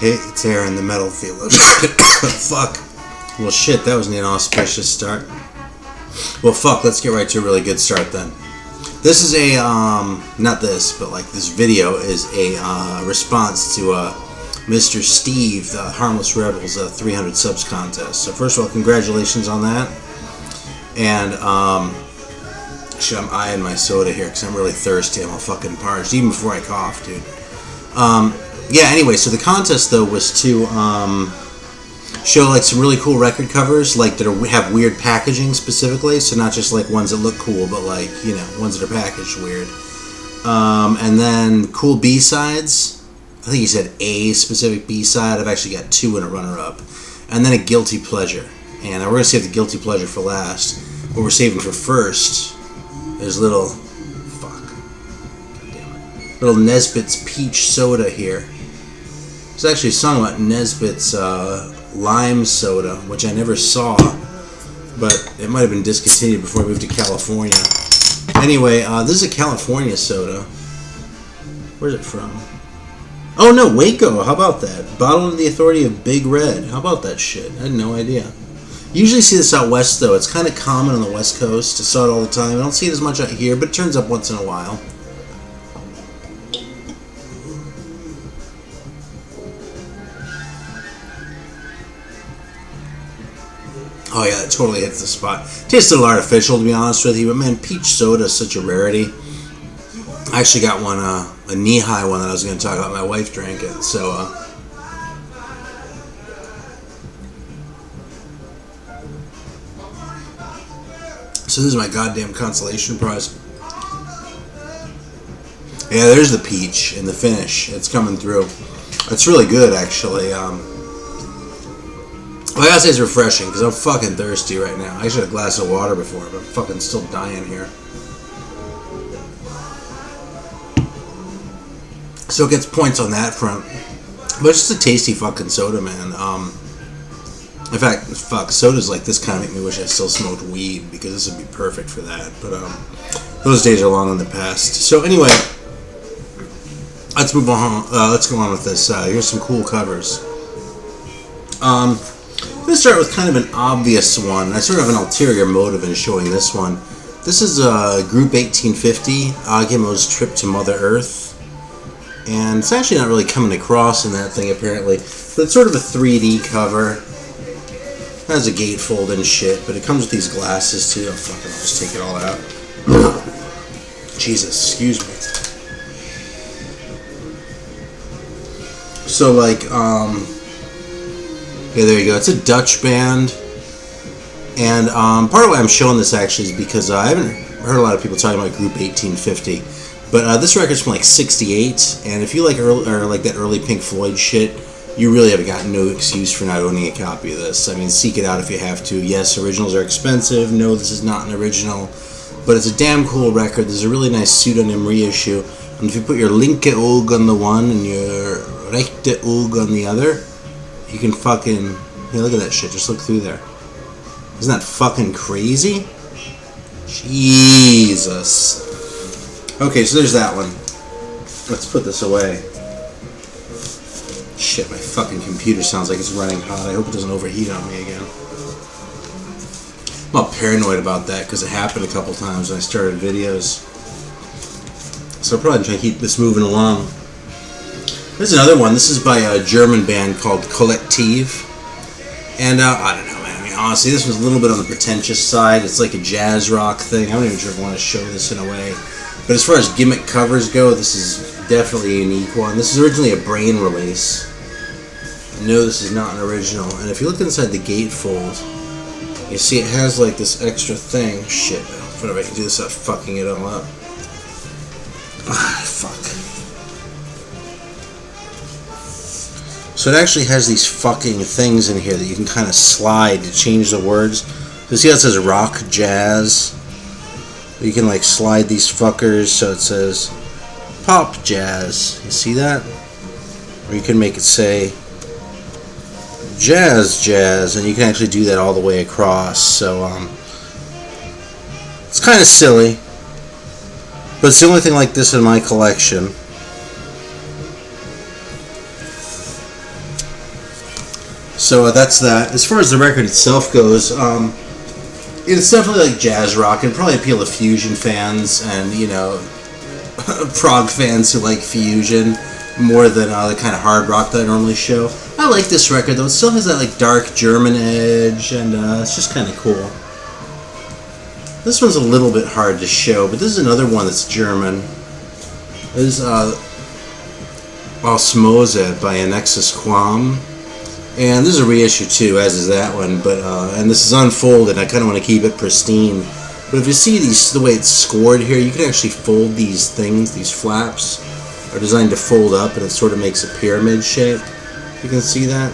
Hey, it's Aaron, the metal theologian. Fuck. Well, shit, that was an inauspicious start. Well, fuck, let's get right to a really good start then. This is a, not this, but like this video is a response to Mr. Steve, the Harmless Rebels 300 subs contest. So first of all, congratulations on that. And, shit, I'm eyeing my soda here because I'm really thirsty. I'm all fucking parched, even before I cough, dude. Yeah, anyway, so the contest, though, was to show, like, some really cool record covers, like, that have weird packaging, specifically, so not just, like, ones that look cool, but, like, you know, ones that are packaged weird. And then cool B-sides. I think he said a specific B-side. I've actually got two in a runner-up. And then a guilty pleasure. And we're going to save the guilty pleasure for last. What we're saving for first is little Nesbitt's peach soda here. There's actually a song about Nesbitt's lime soda, which I never saw, but it might have been discontinued before I moved to California. Anyway, this is a California soda. Where's it from? Oh no, Waco. How about that? Bottled under the authority of Big Red. How about that shit? I had no idea. Usually see this out west, though. It's kind of common on the west coast. I saw it all the time. I don't see it as much out here, but it turns up once in a while. Oh yeah, that totally hits the spot. Tastes a little artificial, to be honest with you, but man, peach soda is such a rarity. I actually got one, a knee-high one that I was going to talk about. My wife drank it, so so this is my goddamn consolation prize. Yeah, there's the peach in the finish. It's coming through. It's really good, actually. Well, I gotta say it's refreshing, because I'm fucking thirsty right now. I should have a glass of water before, but I'm fucking still dying here. So it gets points on that front. But it's just a tasty fucking soda, man. In fact, fuck, sodas like this kind of make me wish I still smoked weed, because this would be perfect for that. But those days are long in the past. So anyway, let's move on. Let's go on with this. Here's some cool covers. I'm going to start with kind of an obvious one. I sort of have an ulterior motive in showing this one. This is Group 1850, Auggie Mo's Trip to Mother Earth. And it's actually not really coming across in that thing, apparently. But it's sort of a 3D cover. It has a gatefold and shit, but it comes with these glasses, too. Oh, fuck it, I'll just take it all out. Jesus, excuse me. So, like, yeah, there you go. It's a Dutch band. And part of why I'm showing this, actually, is because I haven't heard a lot of people talking about Group 1850. But this record's from, like, 68. And if you like that early Pink Floyd shit, you really have got no excuse for not owning a copy of this. I mean, seek it out if you have to. Yes, originals are expensive. No, this is not an original. But it's a damn cool record. There's a really nice pseudonym reissue. And if you put your linke oog on the one and your rechte oog on the other, you can fucking... Hey, look at that shit. Just look through there. Isn't that fucking crazy? Jesus. Okay, so there's that one. Let's put this away. Shit, my fucking computer sounds like it's running hot. I hope it doesn't overheat on me again. I'm all paranoid about that because it happened a couple times when I started videos. So I'll probably try to keep this moving along. There's another one. This is by a German band called Kollektiv. And I don't know, man. I mean, honestly, this was a little bit on the pretentious side. It's like a jazz rock thing. I'm not even sure if I want to show this in a way. But as far as gimmick covers go, this is definitely a unique one. This is originally a Brain release. No, this is not an original. And if you look inside the gatefold, you see it has like this extra thing. Shit, I don't know if I can do this without fucking it all up. Ah, fuck. So it actually has these fucking things in here that you can kind of slide to change the words. So see how it says rock, jazz? You can like slide these fuckers so it says pop jazz. You see that? Or you can make it say jazz, and you can actually do that all the way across. So it's kind of silly, but it's the only thing like this in my collection. So that's that. As far as the record itself goes, it's definitely like jazz rock and probably appeal to fusion fans and, you know, prog fans who like fusion more than the kind of hard rock that I normally show. I like this record though. It still has that like dark German edge, and it's just kind of cool. This one's a little bit hard to show, but this is another one that's German. This is Somoza by Annexus Quam. And this is a reissue too, as is that one, but and this is unfolded. I kind of want to keep it pristine. But if you see the way it's scored here, you can actually fold these things. These flaps are designed to fold up, and it sort of makes a pyramid shape. You can see that.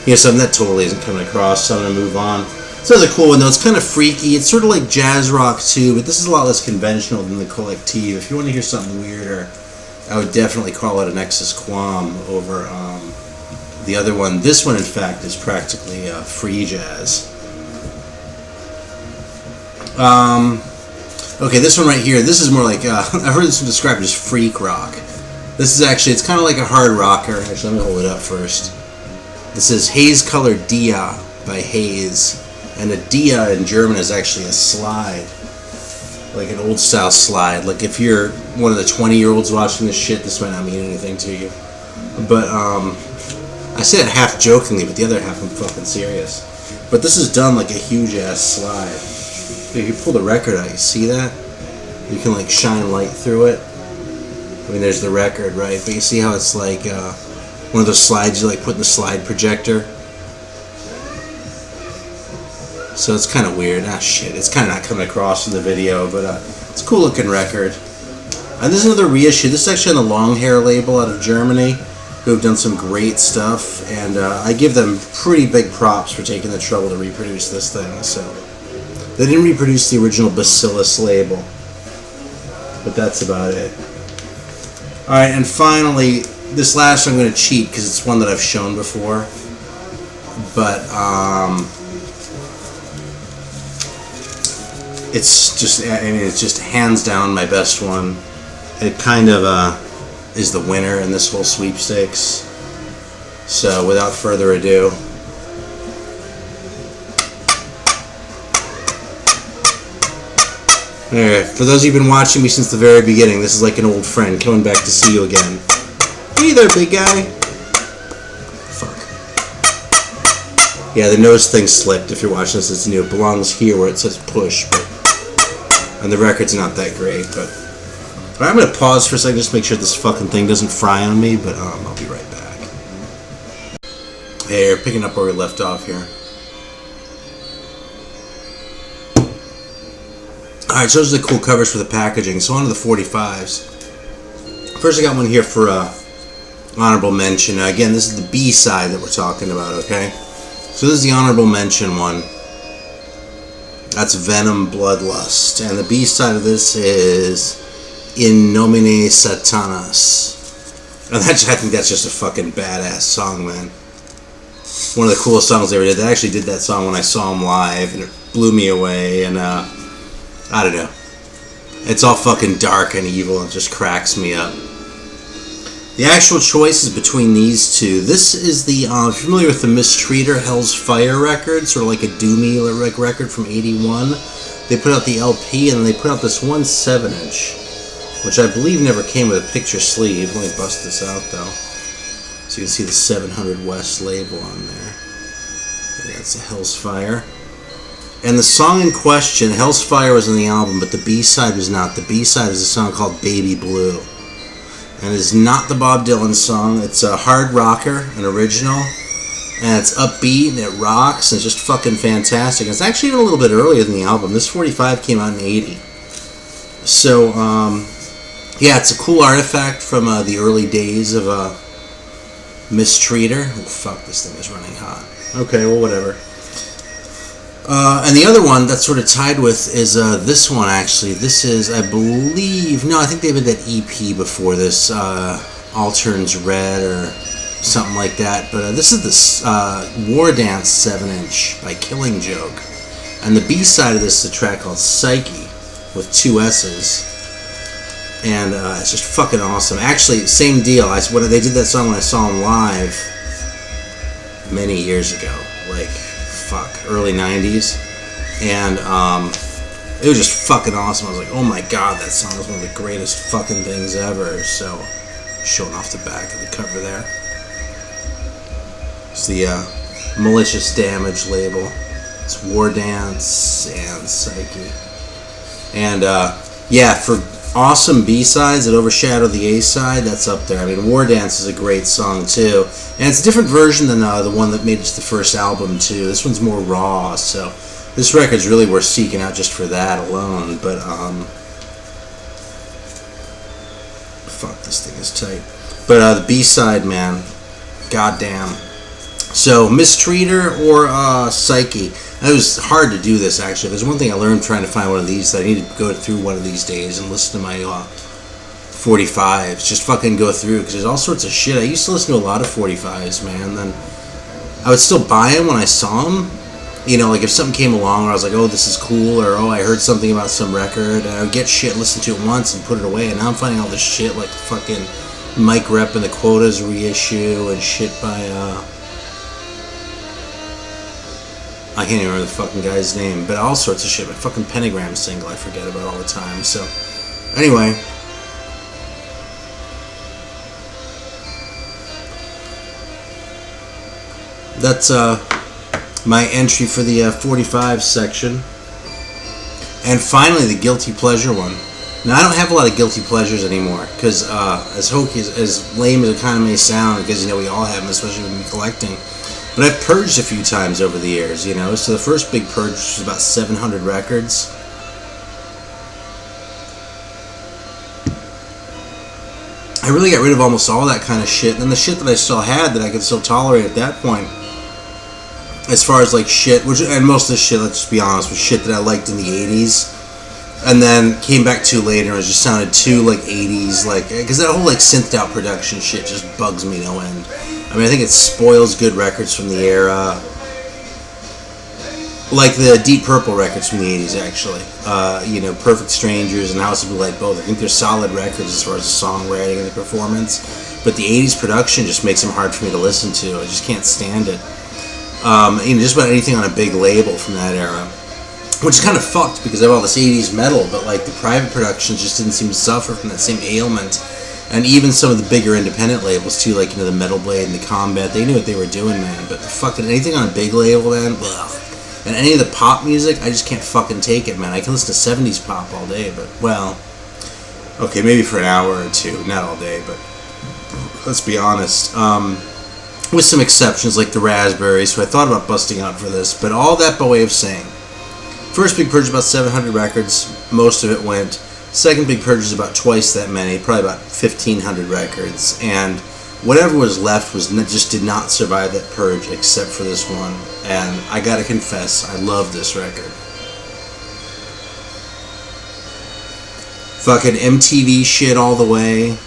Yeah, something that totally isn't coming across, so I'm going to move on. So that's a cool one though. It's kind of freaky. It's sort of like jazz rock too, but this is a lot less conventional than the Collective. If you want to hear something weirder, I would definitely call it Annexus Quam over the other one. This one, in fact, is practically free jazz. Okay, this one right here, this is more like, I've heard this one described as freak rock. This is actually, it's kind of like a hard rocker. Actually, let me hold it up first. This is Haze Colored Dia by Haze. And a Dia in German is actually a slide. Like an old style slide. Like if you're one of the 20-year-olds watching this shit, this might not mean anything to you. But, I say that half jokingly, but the other half I'm fucking serious. But this is done like a huge ass slide. If you pull the record out, you see that? You can like shine light through it. I mean, there's the record, right? But you see how it's like one of those slides you like put in the slide projector? So it's kind of weird. Ah, shit. It's kind of not coming across in the video, but it's a cool looking record. And this is another reissue. This is actually on the Long Hair label out of Germany, who have done some great stuff, and I give them pretty big props for taking the trouble to reproduce this thing. So they didn't reproduce the original Bacillus label, but that's about it. Alright, and finally, this last one I'm going to cheat because it's one that I've shown before, but it's just, I mean, it's just hands down my best one. It kind of is the winner in this whole sweepstakes. So without further ado, alright, for those of you who've been watching me since the very beginning, this is like an old friend coming back to see you again. Hey there, big guy. Fuck. Yeah, the nose thing slipped. If you're watching this, it's new. It belongs here where it says push, but and the record's not that great, but I'm going to pause for a second just to make sure this fucking thing doesn't fry on me, but I'll be right back. Hey, we're picking up where we left off here. Alright, so those are the cool covers for the packaging. So on to the 45s. First I got one here for honorable mention. Now, again, this is the B side that we're talking about, okay? So this is the honorable mention one. That's Venom Bloodlust. And the B side of this is In Nomine Satanas. And I think that's just a fucking badass song, man. One of the coolest songs they ever did. They actually did that song when I saw them live, and it blew me away, and I don't know. It's all fucking dark and evil, and it just cracks me up. The actual choice is between these two. This is the, if you're familiar with the Mistreater Hell's Fire record, sort of like a doomy record from '81. They put out the LP, and then they put out this one 7-inch, which I believe never came with a picture sleeve. Let me bust this out, though. So you can see the 700 West label on there. Yeah, it's a Hell's Fire. And the song in question, Hell's Fire, was on the album, but the B-side was not. The B-side is a song called Baby Blue. And it's not the Bob Dylan song. It's a hard rocker, an original. And it's upbeat, and it rocks, and it's just fucking fantastic. It's actually even a little bit earlier than the album. This 45 came out in '80. So, yeah, it's a cool artifact from the early days of Mistreater. Oh, fuck, this thing is running hot. Okay, well, whatever. And the other one that's sort of tied with is this one, actually. This is, I believe, no, I think they had that EP before this, All Turns Red or something like that. But this is the War Dance 7-inch by Killing Joke. And the B-side of this is a track called Psyche with 2 S's. And it's just fucking awesome. Actually, same deal. When they did that song when I saw them live, many years ago, like early 90s, and it was just fucking awesome. I was like, oh my god, that song is one of the greatest fucking things ever. So, showing off the back of the cover there. It's the Malicious Damage label. It's War Dance and Psyche. And yeah, for awesome B-sides that overshadow the A-side, that's up there. I mean, War Dance is a great song too, and it's a different version than the one that made it to the first album too. This one's more raw, so this record's really worth seeking out just for that alone. But fuck, this thing is tight. But the B-side, man, goddamn. So, Mistreater or Psyche. It was hard to do this, actually. There's one thing I learned trying to find one of these, that I need to go through one of these days and listen to my 45s. Just fucking go through, because there's all sorts of shit. I used to listen to a lot of 45s, man. Then I would still buy them when I saw them. You know, like if something came along where I was like, oh, this is cool, or oh, I heard something about some record, and I would get shit, listen to it once, and put it away. And now I'm finding all this shit, like fucking Mike Rep and the Quotas reissue, and shit by, I can't even remember the fucking guy's name, but all sorts of shit. My fucking Pentagram single I forget about all the time. So, anyway. That's my entry for the 45 section. And finally, the Guilty Pleasure one. Now, I don't have a lot of Guilty Pleasures anymore, because as hokey, as lame as it kind of may sound, because, you know, we all have them, especially when you're collecting. But I've purged a few times over the years, you know. So the first big purge was about 700 records. I really got rid of almost all that kind of shit. And then the shit that I still had that I could still tolerate at that point, as far as like shit, and most of the shit, let's just be honest, was shit that I liked in the 80s. And then came back to later and it just sounded too like 80s, like, because that whole like synthed out production shit just bugs me no end. I mean, I think it spoils good records from the era. Like the Deep Purple records from the 80s, actually. You know, Perfect Strangers and House of Blue Light both. I think they're solid records as far as the songwriting and the performance. But the 80s production just makes them hard for me to listen to. I just can't stand it. You know, just about anything on a big label from that era. Which is kind of fucked because I have all this 80s metal, but like the private productions just didn't seem to suffer from that same ailment. And even some of the bigger independent labels too, like, you know, the Metal Blade and the Combat, they knew what they were doing, man. But fucking anything on a big label, man, ugh. And any of the pop music, I just can't fucking take it, man. I can listen to 70s pop all day, but, well, okay, maybe for an hour or two, not all day, but let's be honest. With some exceptions, like the Raspberries, who I thought about busting out for this, but all that by way of saying. First big purge, about 700 records, most of it went. Second big purge is about twice that many, probably about 1,500 records, and whatever was left just did not survive that purge except for this one. And I gotta confess, I love this record. Fucking MTV shit all the way.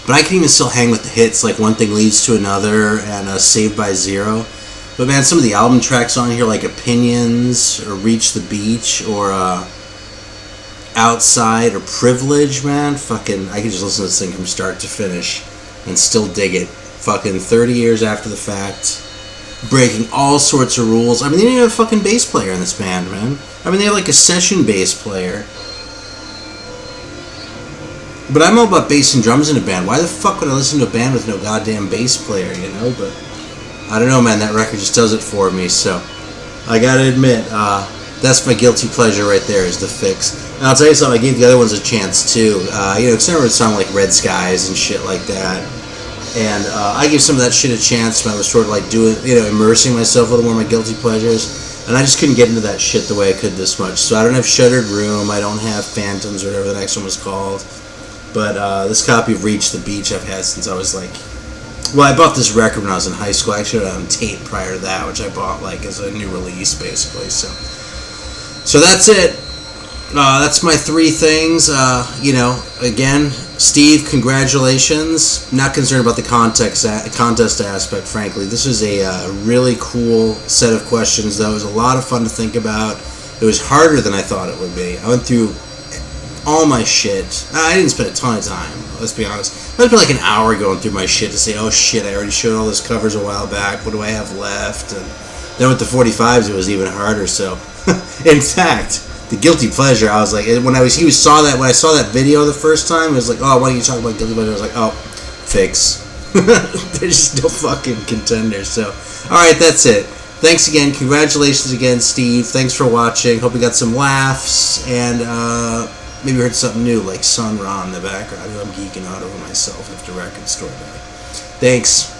But I can even still hang with the hits, like One Thing Leads to Another and Saved by Zero. But man, some of the album tracks on here, like Opinions or Reach the Beach or Outside or Privilege, man, fucking, I can just listen to this thing from start to finish and still dig it. Fucking 30 years after the fact, breaking all sorts of rules. I mean, they didn't have a fucking bass player in this band, man. I mean, they have like a session bass player. But I'm all about bass and drums in a band. Why the fuck would I listen to a band with no goddamn bass player, you know? But I don't know, man, that record just does it for me, so I gotta admit, that's my guilty pleasure right there, is The Fix. And I'll tell you something, I gave the other ones a chance too. You know, because I remember a song like Red Skies and shit like that. And I gave some of that shit a chance when I was sort of like doing, you know, immersing myself a little more in my guilty pleasures. And I just couldn't get into that shit the way I could this much. So I don't have Shuttered Room, I don't have Phantoms or whatever the next one was called. But this copy of Reach the Beach I've had since I was like, well, I bought this record when I was in high school. I actually had it on tape prior to that, which I bought like as a new release, basically. So that's it. That's my three things. You know, again, Steve, congratulations. Not concerned about the contest aspect, frankly. This was a really cool set of questions, though. It was a lot of fun to think about. It was harder than I thought it would be. I went through all my shit. I didn't spend a ton of time, let's be honest. I spent like an hour going through my shit to say, oh shit, I already showed all those covers a while back. What do I have left? And then with the 45s, it was even harder. So, in fact, the guilty pleasure, I was like, when I saw that video the first time, it was like, oh, why don't you talk about guilty pleasure? I was like, oh, fix. There's just no fucking contender. So, alright, that's it. Thanks again. Congratulations again, Steve. Thanks for watching. Hope you got some laughs, and maybe you heard something new, like Sun Ra in the background. I'm geeking out over myself after Record Store Day. Thanks.